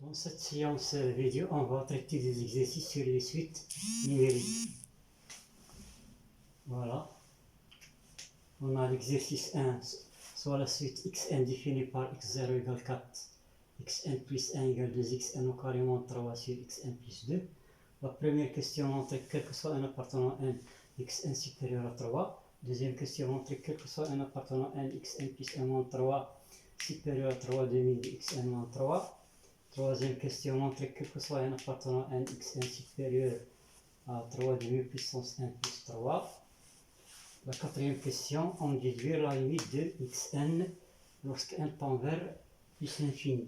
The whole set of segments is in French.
Dans cette séance vidéo, on va traiter des exercices sur les suites numériques. Voilà. On a l'exercice 1, soit la suite xn définie par x0 égale 4, xn plus 1 égale 2xn au carré moins 3 sur xn plus 2. La première question montre quel que soit un appartenant n, xn supérieur à 3. Deuxième question montre quel que soit un appartenant n, xn plus 1 moins 3 supérieur à 3 demi de xn moins 3. Troisième question montre quel que soit un appartenant n, xn supérieur à 3 demi puissance 1 plus 3. La quatrième question, on déduit la limite de xn lorsque n tend vers plus l'infini.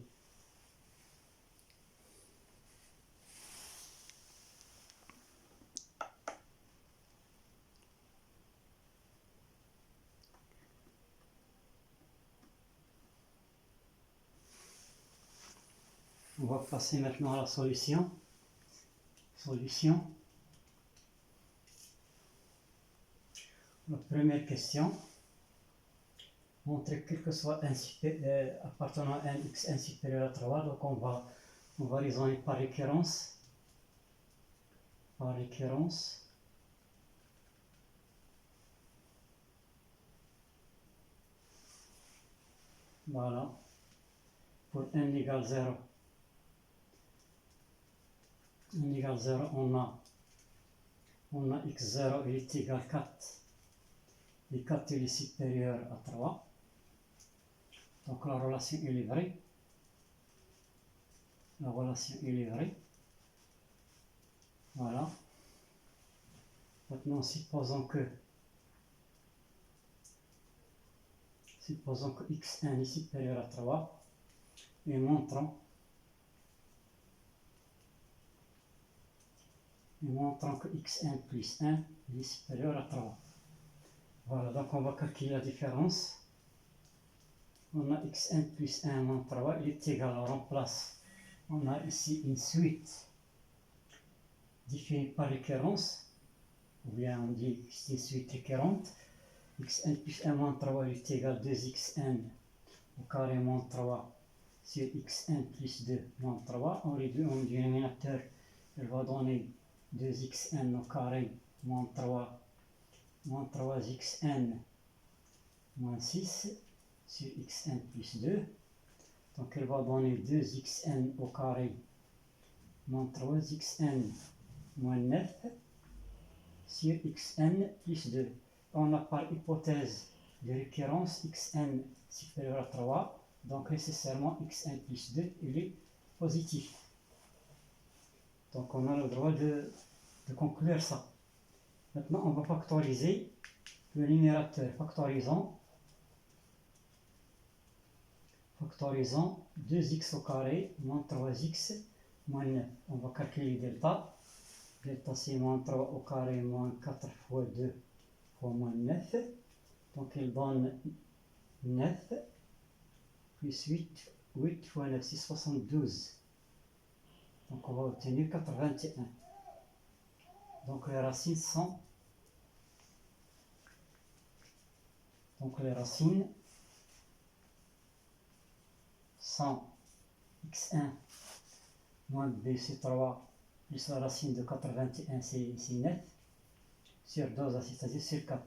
On va passer maintenant à la solution. La première question montre quel que soit un appartenant à n xn supérieur à 3, donc on va raisonner par récurrence. Voilà. Pour n égale 0. n égale 0, on a x0, il est égal à 4. Et 4 il est supérieur à 3. Donc la relation est vraie. Voilà. Maintenant, supposons que xn est supérieur à 3 et montrons que xn plus 1 est supérieur à 3. Voilà, donc on va calculer la différence. On a xn plus 1 moins 3, il est égal, on remplace. On a ici une suite définie par récurrence, ou bien on dit que c'est une suite récurrente. Xn plus 1 moins 3 il est égal à 2xn au carré moins 3 sur xn plus 2 moins 3. On réduit au dénominateur, elle va donner 2xn au carré moins 3xn moins 6 sur xn plus 2. Donc elle va donner 2xn au carré moins 3xn moins 9 sur xn plus 2. On a par hypothèse de récurrence xn supérieur à 3, donc nécessairement xn plus 2 il est positif. Donc on a le droit de conclure ça. Maintenant on va factoriser le numérateur. Factorisons 2x au carré moins 3x moins 9. On va calculer delta. Delta c'est moins 3 au carré moins 4 fois 2 fois moins 9. Donc il donne 9 plus 8 fois 9 c'est 72. Donc on va obtenir 81. Donc les racines sont x1 moins b c'est 3 plus la racine de 81 c'est 9 sur 2, c'est-à-dire sur 4.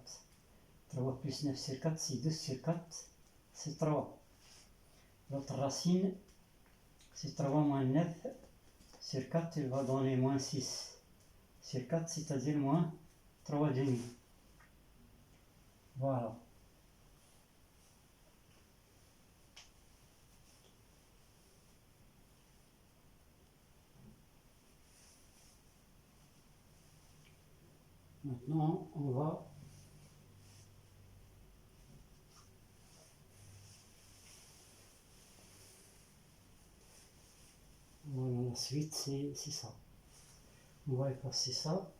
3 plus 9 sur 4 c'est 2 sur 4 c'est 3. L'autre racine c'est 3 moins 9 sur 4 il va donner moins 6 sur 4 c'est-à-dire moins 3 demi. Voilà. Maintenant, on va voilà, la suite, c'est ça. On va effacer ça.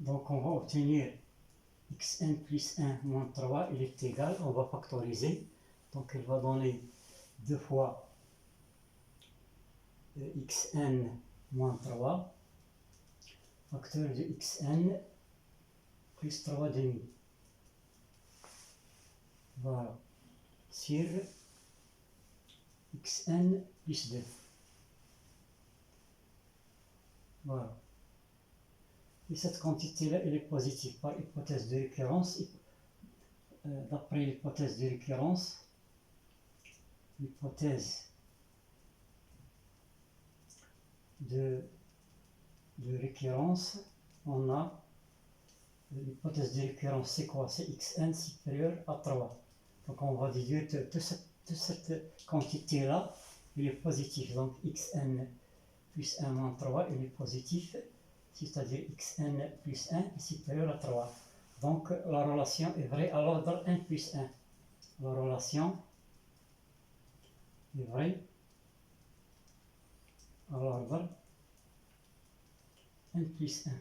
Donc on va obtenir xn plus 1 moins 3, il est égal, on va factoriser. Donc il va donner 2 fois xn moins 3, facteur de xn plus 3 demi. Voilà, sur xn plus 2. Voilà. Et cette quantité-là, elle est positive par hypothèse de récurrence. D'après l'hypothèse de récurrence, l'hypothèse de récurrence, on a l'hypothèse de récurrence, c'est quoi? C'est xn supérieur à 3. Donc on va déduire toute cette quantité-là, elle est positive. Donc xn plus 1 moins 3, il est positif, c'est-à-dire xn plus 1 est supérieur à 3. Donc la relation est vraie à l'ordre n plus 1. La relation est vraie à l'ordre n plus 1.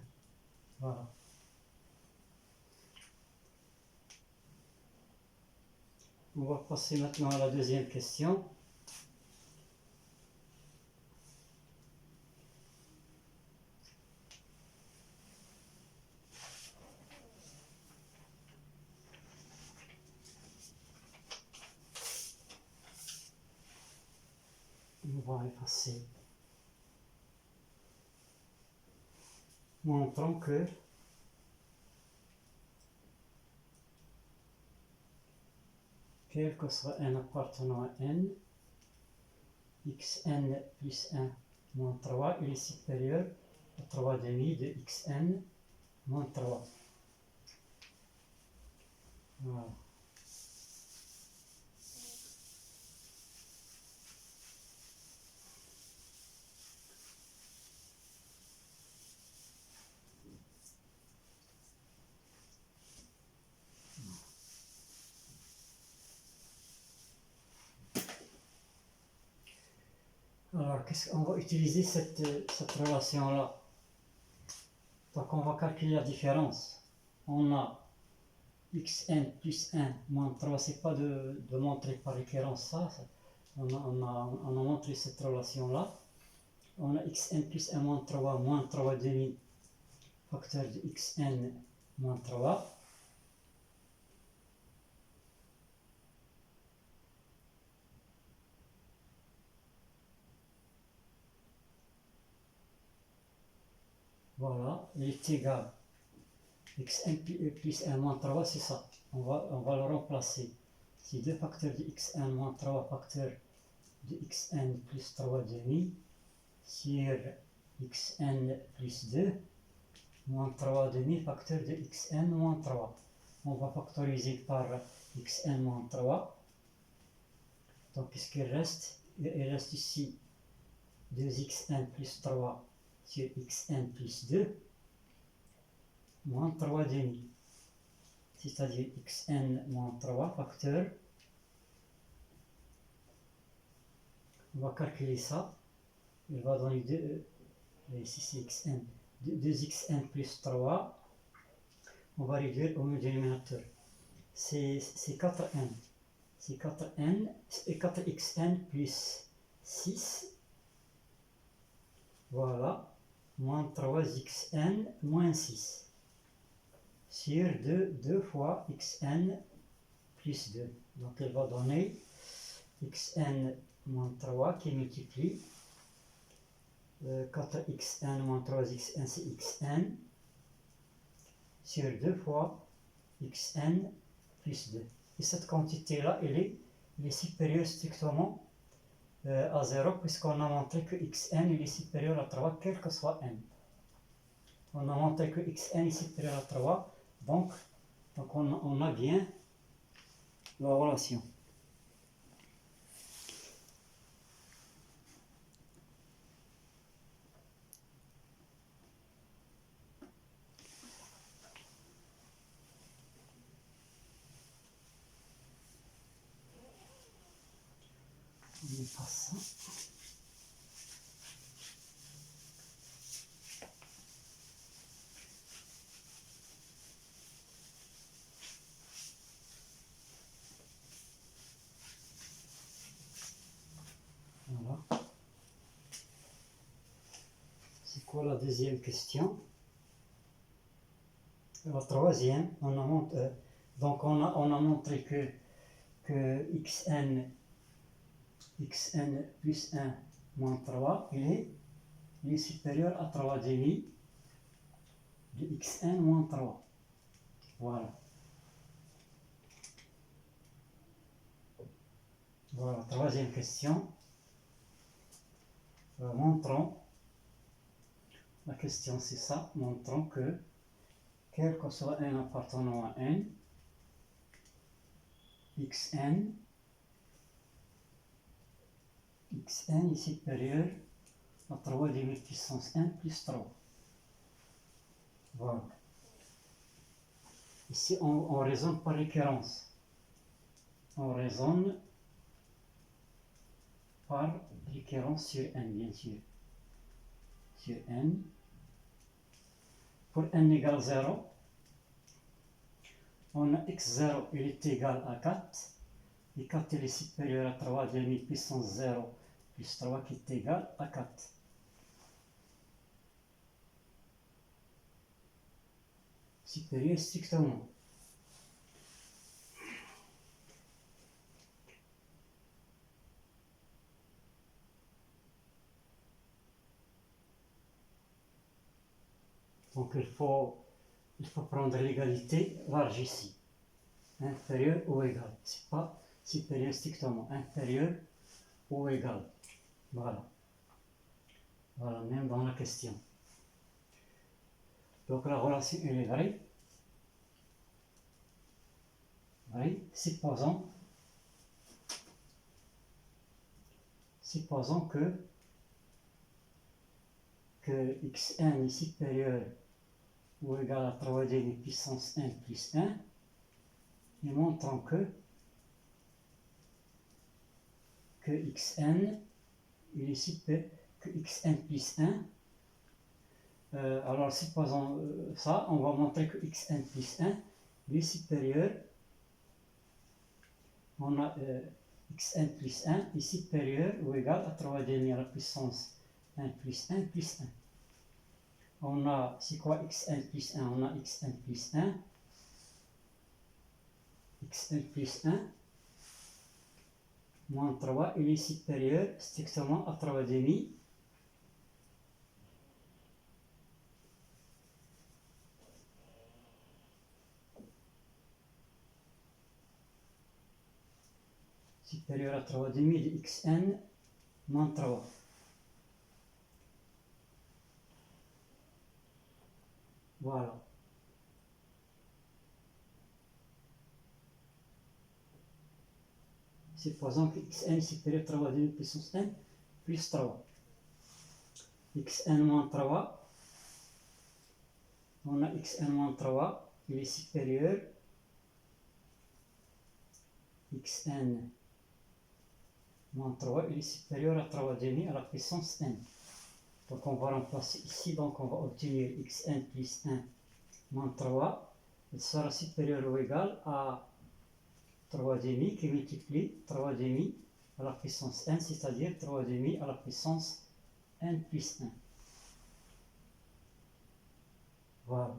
Voilà. On va passer maintenant à la deuxième question. On va effacer. Montrons que quel que soit n appartenant à n, xn plus 1 moins 3, il est supérieur à 3 demi de xn moins 3. Voilà. Alors, qu'est-ce qu'on va utiliser cette relation-là? Donc, on va calculer la différence. On a xn plus 1 moins 3, c'est pas de montrer par récurrence ça. On a montré cette relation-là. On a xn plus 1 moins 3 demi, facteur de xn moins 3. Voilà, il est égal. Xn plus 1 moins 3, c'est ça. On va le remplacer. C'est 2 facteurs de xn moins 3 facteurs de xn plus 3 demi sur xn plus 2 moins 3 demi facteur de xn moins 3. On va factoriser par xn moins 3. Donc qu'est-ce qu'il reste? Il reste ici 2xn plus 3 sur xn plus 2 moins 3 demi, c'est-à-dire xn moins 3 facteur. On va calculer ça. Il va donner 2, ici c'est xn, 2xn plus 3. On va réduire au dénominateur. C'est 4n. C'est 4n et 4xn plus 6. Voilà. Moins 3xn moins 6. Sur 2 fois xn plus 2. Donc elle va donner xn moins 3 qui multiplie 4xn moins 3xn, c'est xn, sur 2 fois xn plus 2. Et cette quantité-là, elle est supérieure strictement à 0, puisqu'on a montré que xn il est supérieur à 3, quel que soit n. On a montré que xn est supérieur à 3, donc on a bien la relation. On passe ça. quoi la deuxième question? La troisième, donc on a montré que xn plus 1 moins 3, il est supérieur à 3 demi de xn moins 3. Voilà. Voilà, troisième question. Montrons, la question c'est ça, montrons que quel que soit n appartenant à n, xn est supérieur à 3 demi puissance n plus 3. Voilà. Ici, on raisonne par récurrence. On raisonne par récurrence sur n, bien sûr. Sur n. Pour n égale 0, on a x0, il est égal à 4. Et 4 il est supérieur à 3 demi puissance 0 plus 3 qui est égal à 4. Supérieur strictement. Donc il faut prendre l'égalité large ici. Inférieur ou égal. C'est pas supérieur strictement. Inférieur ou égal. Voilà. Voilà, même dans la question. Donc la relation elle est vraie. Oui, supposons que xn est supérieur ou égal à 3 demi puissance n plus 1, et montrons que xn il est supérieur que xn plus 1. Alors supposons ça, on va montrer que xn plus 1 il est supérieur. On a xn plus 1 est supérieur ou égal à 3 demi à la puissance 1 plus 1 plus 1. On a, c'est quoi xn plus 1? On a xn plus 1. xn plus 1 moins 3, il est supérieur strictement à 3 demi. Supérieur à 3 demi de xn moins 3. Voilà. Supposons que xn est supérieur à 3 demi puissance n plus 3. xn moins 3, on a xn moins 3, il est supérieur xn moins 3, il est supérieur à 3 demi à la puissance n. Donc on va remplacer ici, donc on va obtenir xn plus 1 moins 3, il sera supérieur ou égal à 3 demi qui multiplie 3 demi à la puissance n, c'est-à-dire 3 demi à la puissance n plus 1. Voilà.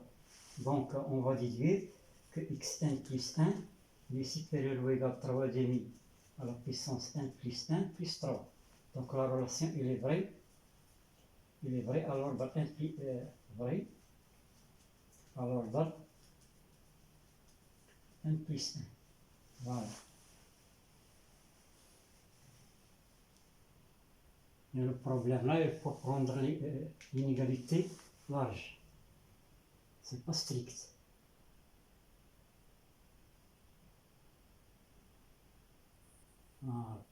Donc on va déduire que xn plus 1 est supérieur ou égal à 3 demi à la puissance n plus 1 plus 3. Donc la relation il est vraie. Il est vrai, alors dans n plus vrai. Alors dans n plus 1. Voilà. Et le problème là, il faut prendre l'inégalité large. C'est pas strict. Voilà.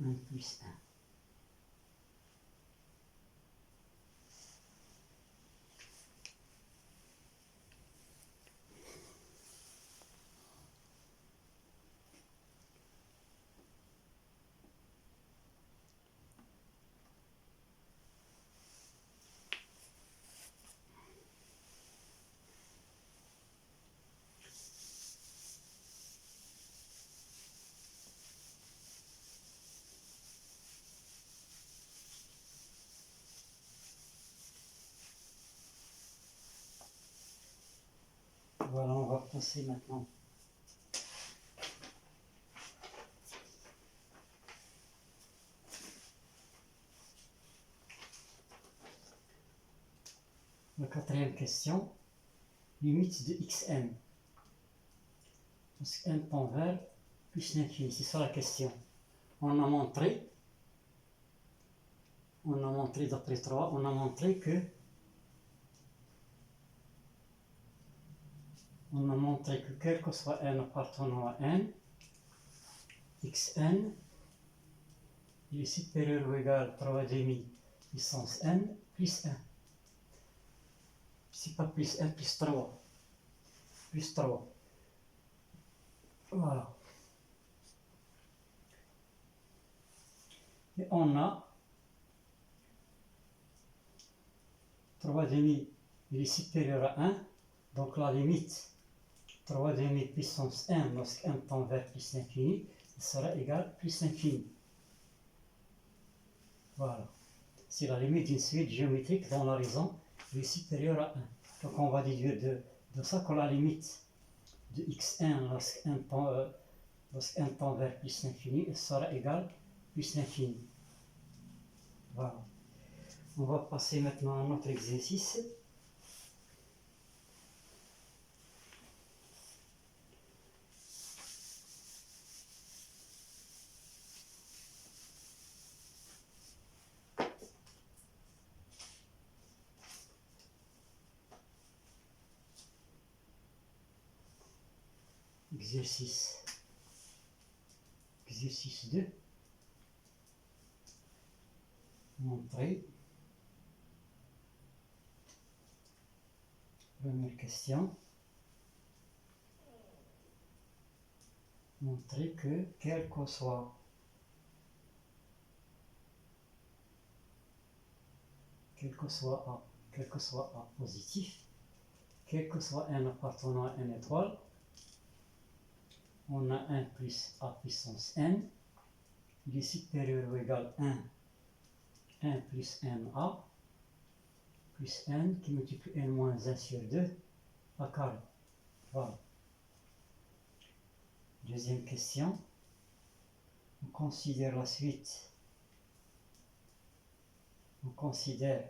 1 plus 1. On va passer maintenant la quatrième question. Limite de xn. Parce que n tend vers plus l'infini, c'est ça la question. On a montré d'après 3, on a montré que quel que soit n appartenant à n, xn il est supérieur ou égal à 3 demi puissance n plus 1. C'est pas plus 1, plus 3. Plus 3. Voilà. Et on a 3 demi, il est supérieur à 1. Donc la limite 3 demi puissance 1 lorsque n tend vers plus l'infini, sera égal à plus l'infini. Voilà. C'est la limite d'une suite géométrique dont la raison est supérieure à 1. Donc on va déduire de ça que la limite de xn lorsque n tend vers plus l'infini sera égale à plus l'infini. Voilà. On va passer maintenant à notre exercice. Exercice 2. Montrer. Première question. Montrer que quel que soit A positif, quel que soit n appartenant à n étoile, on a 1 plus A puissance n, il est supérieur ou égal à 1 plus NA, plus n qui multiplie n moins 1 sur 2 à carré. Voilà. Deuxième question. On considère la suite. On considère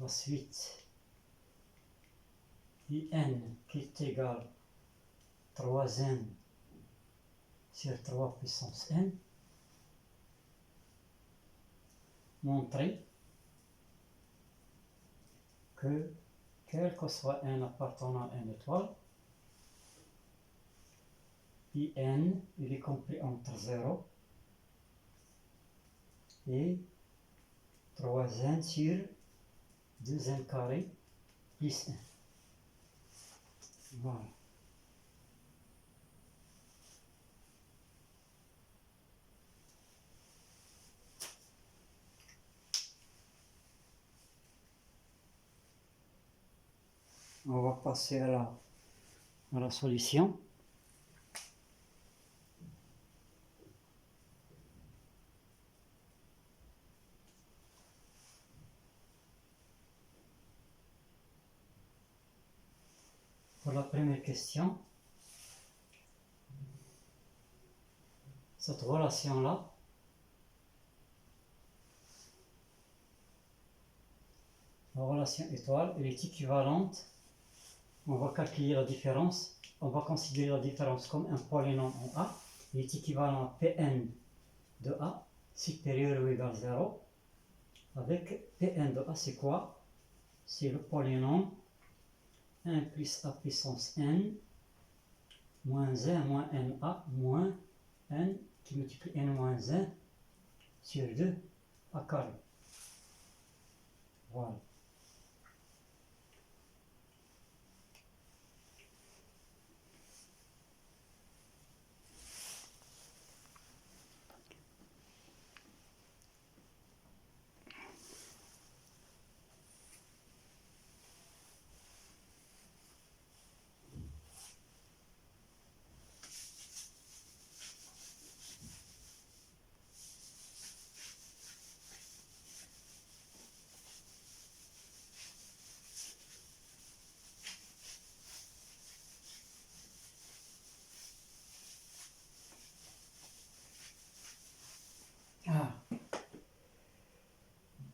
la suite IN qui est égale 3n sur 3 puissance n. Montrer que quel que soit n appartenant à n étoile, IN il est compris entre 0 et 3n sur 2n carré plus 1. Voilà. On va passer à la solution. Pour la première question, cette relation-là, la relation étoile, elle est équivalente. On va calculer la différence. On va considérer la différence comme un polynôme en A. Il est équivalent à Pn de A supérieur ou égal à 0. Avec Pn de A, c'est quoi? C'est le polynôme 1 plus A puissance n moins 1 moins Na moins n qui multiplie n moins 1 sur 2 à carré. Voilà.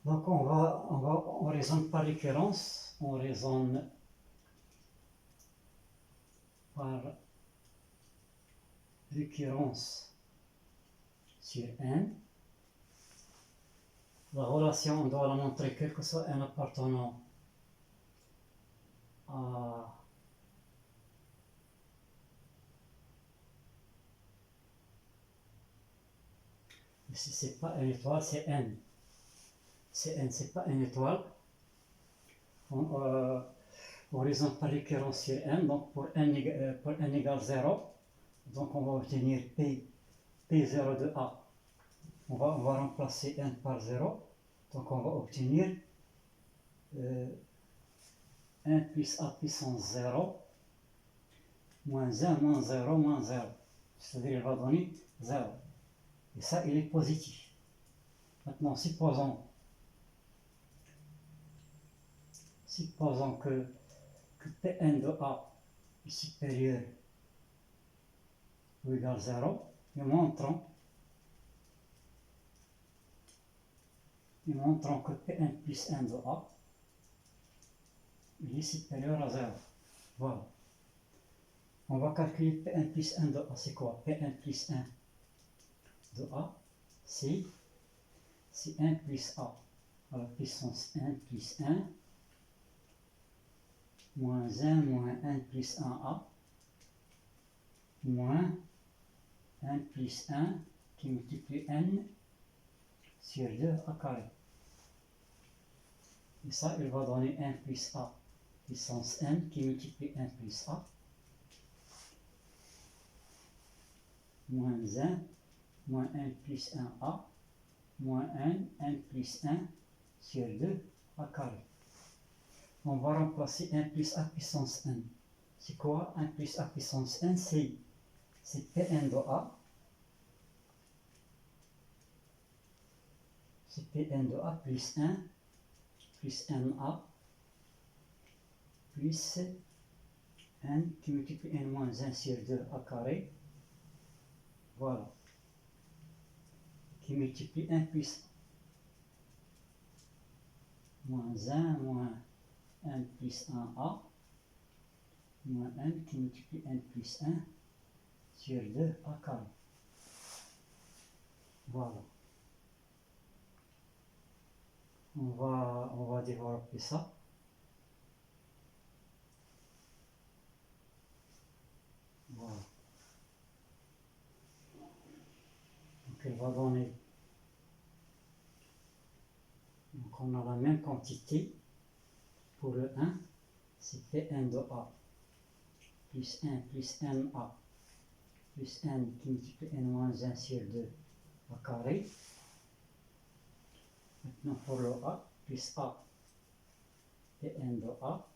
Donc on raisonne par récurrence, on raisonne par récurrence sur n. La relation, on doit la montrer quel que soit un appartenant à si c'est pas une étoile, c'est n. C'est n, c'est pas une étoile. On raisonne par récurrence sur n, donc pour n égale 0, donc on va obtenir P0 de A. On va remplacer n par 0, donc on va obtenir 1 plus A puissance 0, moins 1, moins 0, moins 0. C'est-à-dire il va donner 0. Et ça, il est positif. Maintenant, supposons que Pn de A est supérieur ou égal à 0, et montrons que Pn plus 1 de A il est supérieur à 0. Voilà. On va calculer Pn plus 1 de A. C'est quoi? Pn plus 1 de A, c'est 1 plus A à la puissance 1 plus 1, moins 1 moins 1 plus 1A, moins 1 plus 1 qui multiplie n sur 2 à carré. Et ça, il va donner 1 plus A puissance n qui multiplie 1 plus A, moins 1, moins 1 plus 1A, moins 1 plus 1 sur 2 à carré. On va remplacer 1 plus A puissance n. C'est quoi 1 plus A puissance n? C'est Pn de A. C'est Pn de A plus 1 plus Na plus n qui multiplie n moins 1 sur 2 à carré. Voilà. Qui multiplie 1 plus moins 1 moins 1 plus 1a moins n qui multiplie n plus 1 sur 2 à carré. Voilà. On va développer ça. Voilà. Donc elle va donner. Donc on a la même quantité pour le 1, c'est Pn de A plus 1 plus Na plus n qui multiplie n moins 1 sur 2 à carré. Maintenant pour le A, plus A Pn de A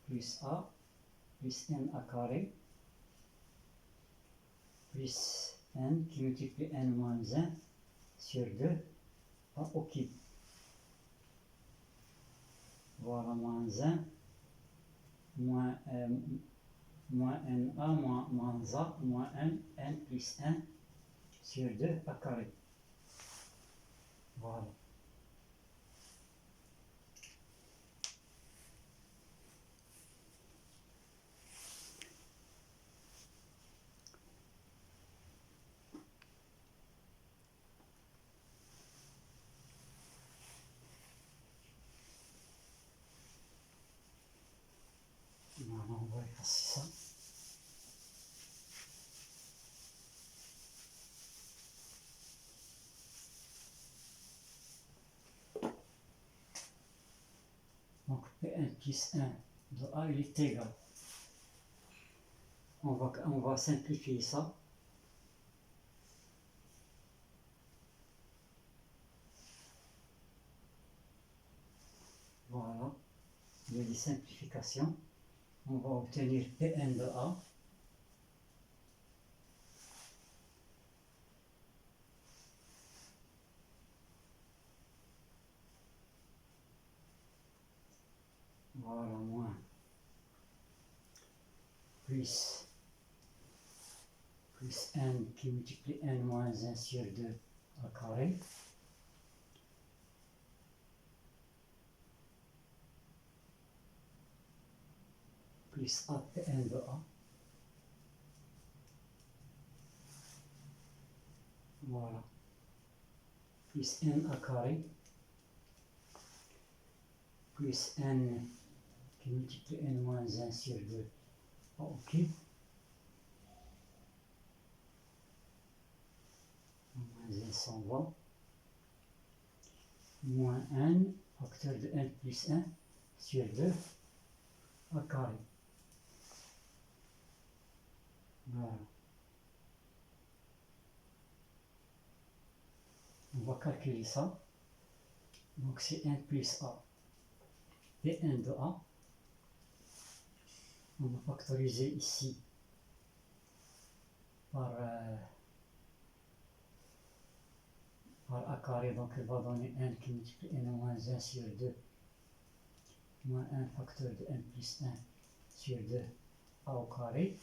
plus A plus n à carré plus n qui multiplie n moins 1 sur 2 A au cube. Voilà, moins 1 moins Na moins A moins n plus 1 sur 2 à carré. Voilà. Voilà, on va effacer ça. Donc Pn plus 1 de A il est égal. On va simplifier ça. Voilà, il y a des simplifications. On va obtenir Pn de A voilà, moins plus n qui multiplie n moins 1 sur 2 à carré plus A Pn de A. Voilà. Plus n A carré. Plus n qui multiplie n moins 1 sur 2 A au cube. Moins 1 s'en va. Moins n, facteur de n plus 1 sur 2 A carré. Voilà. On va calculer ça. Donc c'est n plus A Pn de A. On va factoriser ici par A carré, donc il va donner n qui multiplie n moins 1 sur 2 moins 1 facteur de n plus 1 sur 2 A au carré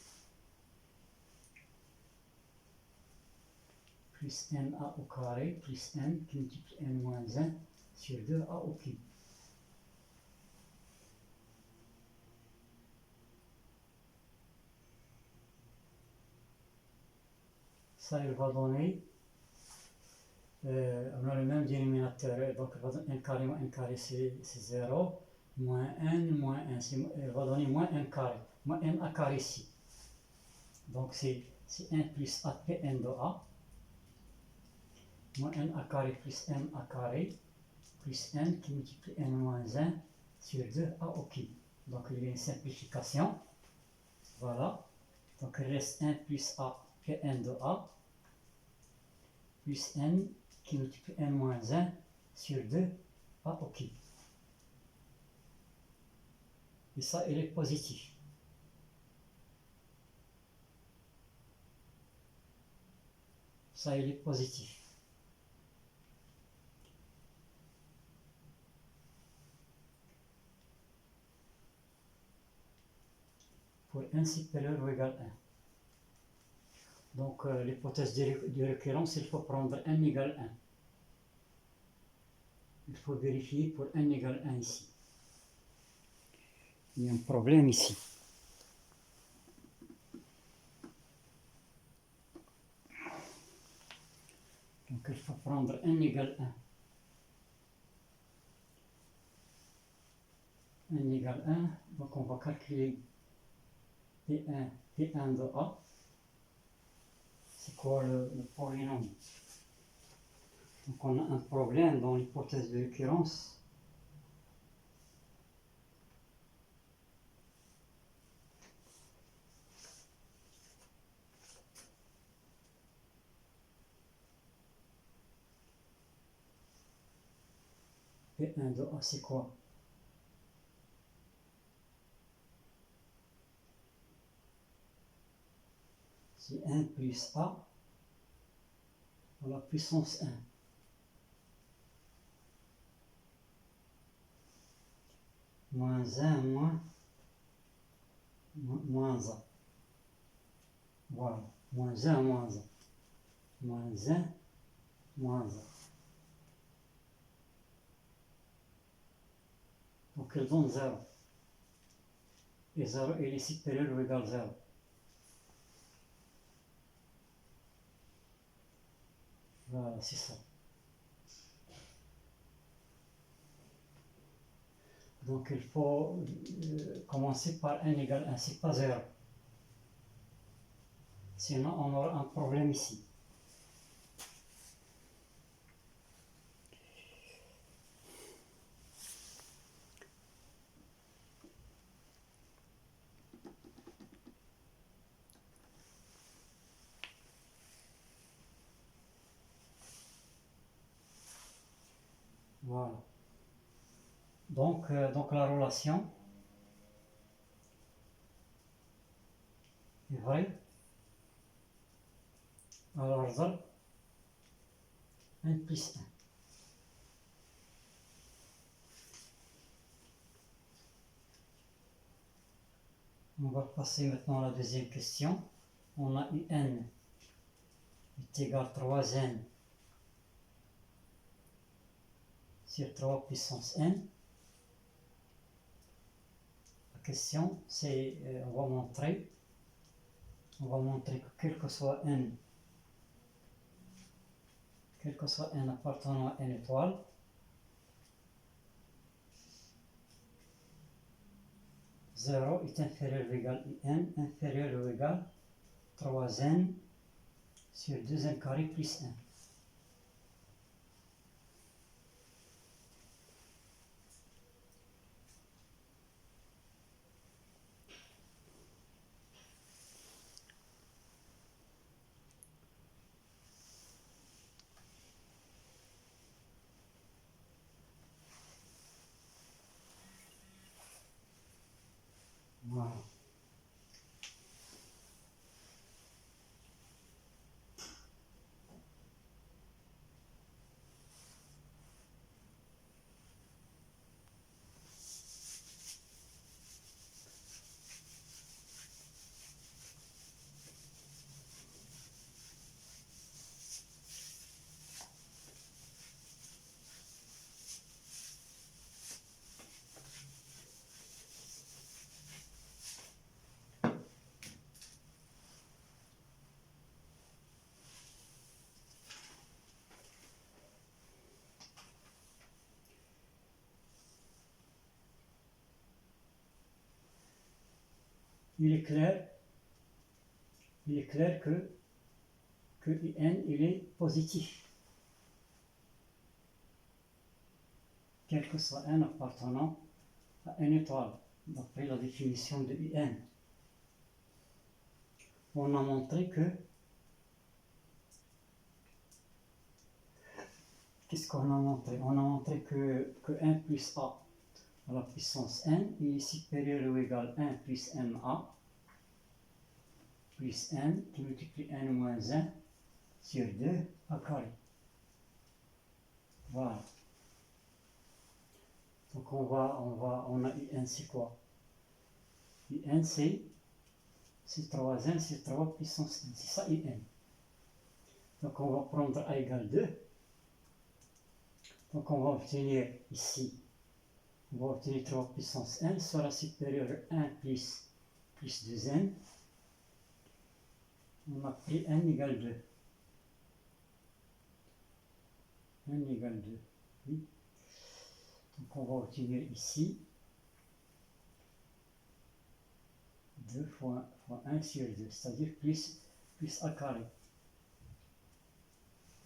plus n A au carré plus n qui multiplie n moins 1 sur 2 A au cube. Ça, il va donner, on a le même dénominateur, donc il va donner n carré moins n carré, c'est 0, moins n moins 1, il va donner moins n carré, moins n A carré ici. Donc c'est n plus A Pn de A, moins n A carré plus n A carré, plus n qui multiplie n moins 1 sur 2 A au cube. Donc il y a une simplification, voilà. Donc il reste 1 plus A Pn de A, plus n qui multiplie n moins 1 sur 2 A au cube. Et ça, il est positif. Ça, il est positif. Pour n supérieur ou égal à 1. Donc, l'hypothèse de récurrence, il faut prendre n égale 1. Il faut vérifier pour n égale 1 ici. Il y a un problème ici. Donc, il faut prendre n égale 1. N égale 1, donc on va calculer P1 de A. C'est quoi le polynôme? Donc on a un problème dans l'hypothèse de récurrence. P1 de A, c'est quoi? C'est 1 plus A à la puissance 1. Moins 1 moins A. Voilà. Moins 1 moins A. Moins 1 moins A. Donc il donne 0. Et 0 il est supérieur ou égal à 0. Voilà, c'est ça. Donc il faut commencer par n égale 1, c'est pas 0. Sinon on aura un problème ici. Voilà. Donc la relation est vraie à l'ordre n plus 1. On va passer maintenant à la deuxième question. On a eu n est égal à 3n sur 3 puissance n. question, c'est, on va montrer que quel que soit n appartenant à n étoile, zéro est inférieur ou égal à n, inférieur ou égal à 3n sur 2n carré plus 1. Voilà. Il est clair que n il est positif, quel que soit n appartenant à n étoile, d'après la définition de un. On a montré que, qu'est-ce qu'on a montré? On a montré que 1 plus a à la puissance n est supérieur ou égal à 1 plus ma plus n qui multiplie n moins 1 sur 2 à carré. Voilà. Donc on a un c'est quoi? Un c'est 3n sur 3 puissance n, c'est ça un. Donc on va prendre a égale 2. Donc on va obtenir ici, on va obtenir 3 puissance n sera supérieur à 1 plus 2n. On a pris n égale 2. n égale 2, oui. Donc on va obtenir ici 2 fois 1 sur 2, c'est-à-dire plus a carré.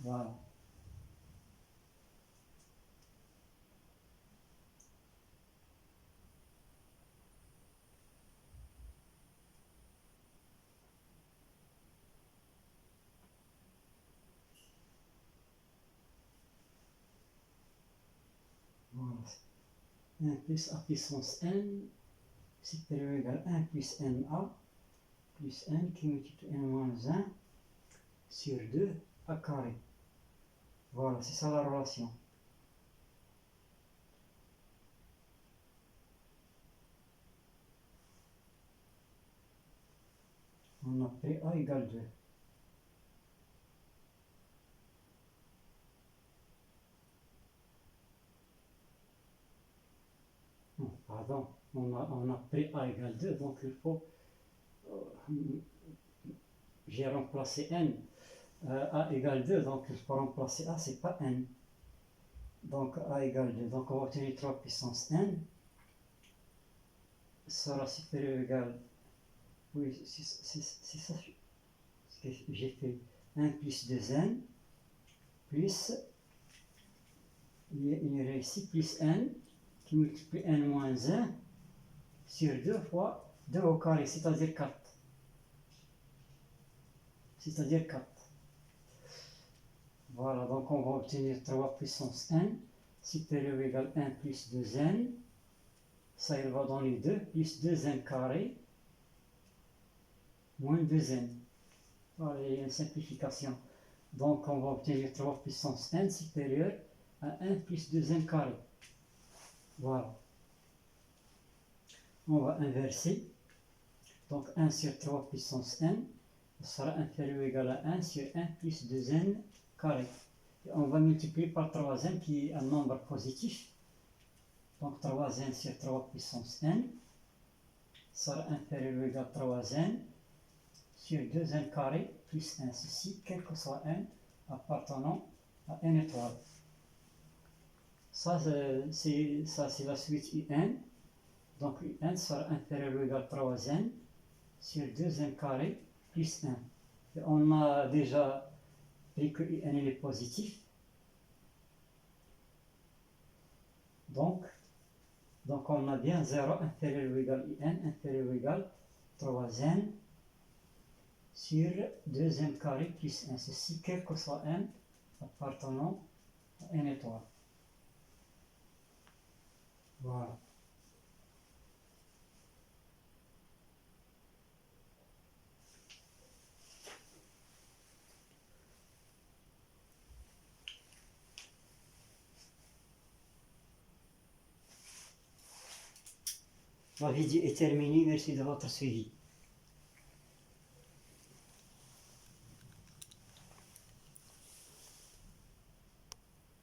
Voilà. Voilà. 1 plus a puissance n supérieur ou égal à 1 plus na plus n qui multiplie n moins 1 sur 2 à carré. Voilà, c'est ça la relation. On a pris a égale 2. Non, pardon, on a pris a égale 2, donc il faut... j'ai remplacé n. A égale 2, donc il faut remplacer a, c'est pas n. Donc a égale 2, donc on va obtenir 3 puissance n sera supérieur ou égal, oui, c'est ça ce que j'ai fait, 1 plus 2n plus, il y a ici plus n qui multiplie n moins 1 sur 2 fois 2 au carré, c'est-à-dire 4. C'est-à-dire 4. Voilà, donc on va obtenir 3 puissance n supérieur ou égal à 1 plus 2n. Ça, il va donner 2 plus 2n carré moins 2n. Voilà, il y a une simplification. Donc on va obtenir 3 puissance n supérieur à 1 plus 2n carré. Voilà. On va inverser. Donc 1 sur 3 puissance n sera inférieur ou égal à 1 sur 1 plus 2n carré. Et on va multiplier par 3n qui est un nombre positif. Donc 3n sur 3 puissance n sera inférieur ou égal à 3n sur 2n carré plus 1. Ceci, quel que soit n appartenant à n étoile. Ça, c'est la suite un. Donc un sera inférieur ou égal à 3n sur 2n carré plus 1. Et on a déjà pris que un est positif. Donc on a bien 0 inférieur ou égal à n inférieur ou égal à 3n sur 2n carré plus 1. Ceci, quel que soit n appartenant à n étoile. Voilà. La vidéo est terminée, merci de votre suivi.